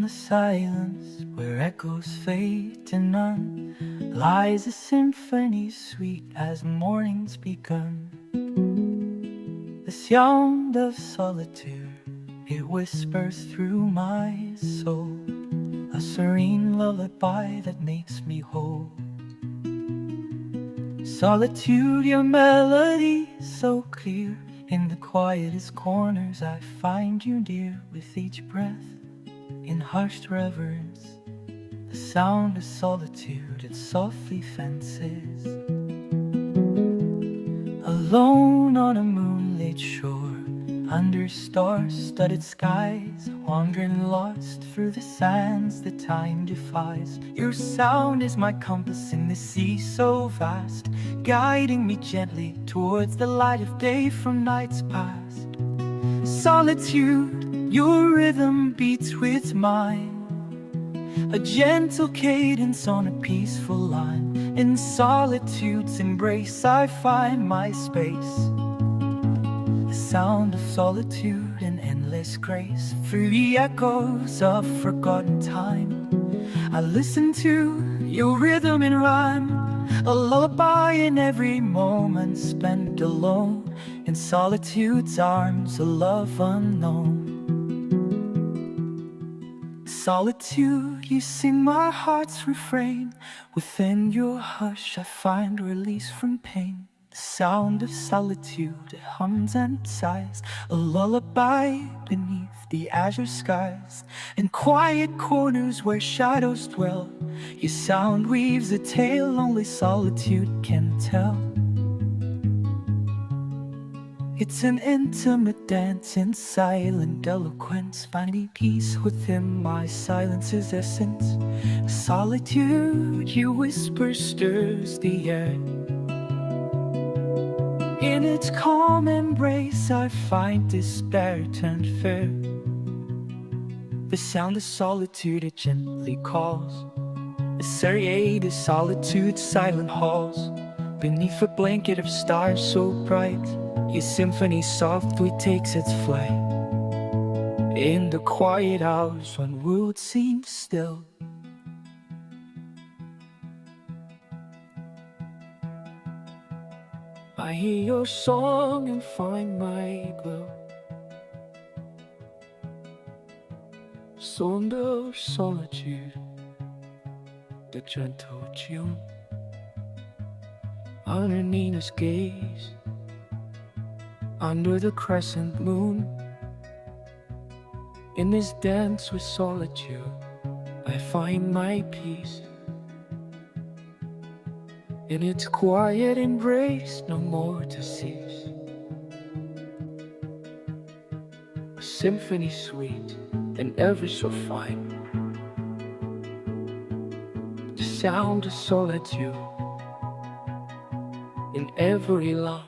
the silence, where echoes fade to none, lies a symphony sweet as morning's begun. The sound of solitude, it whispers through my soul, a serene lullaby that makes me whole. Solitude, your melody so clear, in the quietest corners I find you dear. With each breath, in hushed reverence, the sound of solitude, it softly fences. Alone on a moonlit shore, under star-studded skies, wandering lost through the sands that time defies. Your sound is my compass in the sea so vast, guiding me gently towards the light of day from nights past. Solitude, your rhythm beats with mine, a gentle cadence on a peaceful line. In solitude's embrace I find my space, the sound of solitude in endless grace. Through the echoes of forgotten time, I listen to your rhythm in rhyme, a lullaby in every moment spent alone. In solitude's arms, a love unknown. Solitude, you sing my heart's refrain. Within your hush I find release from pain. The sound of solitude, it hums and sighs, a lullaby beneath the azure skies. In quiet corners where shadows dwell, your sound weaves a tale only solitude can tell. It's an intimate dance in silent eloquence, finding peace within my silence's essence. Solitude, your whisper stirs the air. In its calm embrace I find despair turned fair. The sound of solitude, it gently calls, a serenade of solitude's silent halls. Beneath a blanket of stars so bright, your symphony softly takes its flight. In the quiet hours when world seems still, I hear your song and find my glow. Sound of solitude, the gentle tune underneath his gaze, under the crescent moon. In this dance with solitude, I find my peace. In its quiet embrace, no more to cease. A symphony sweet and ever so fine, the sound of solitude in every line.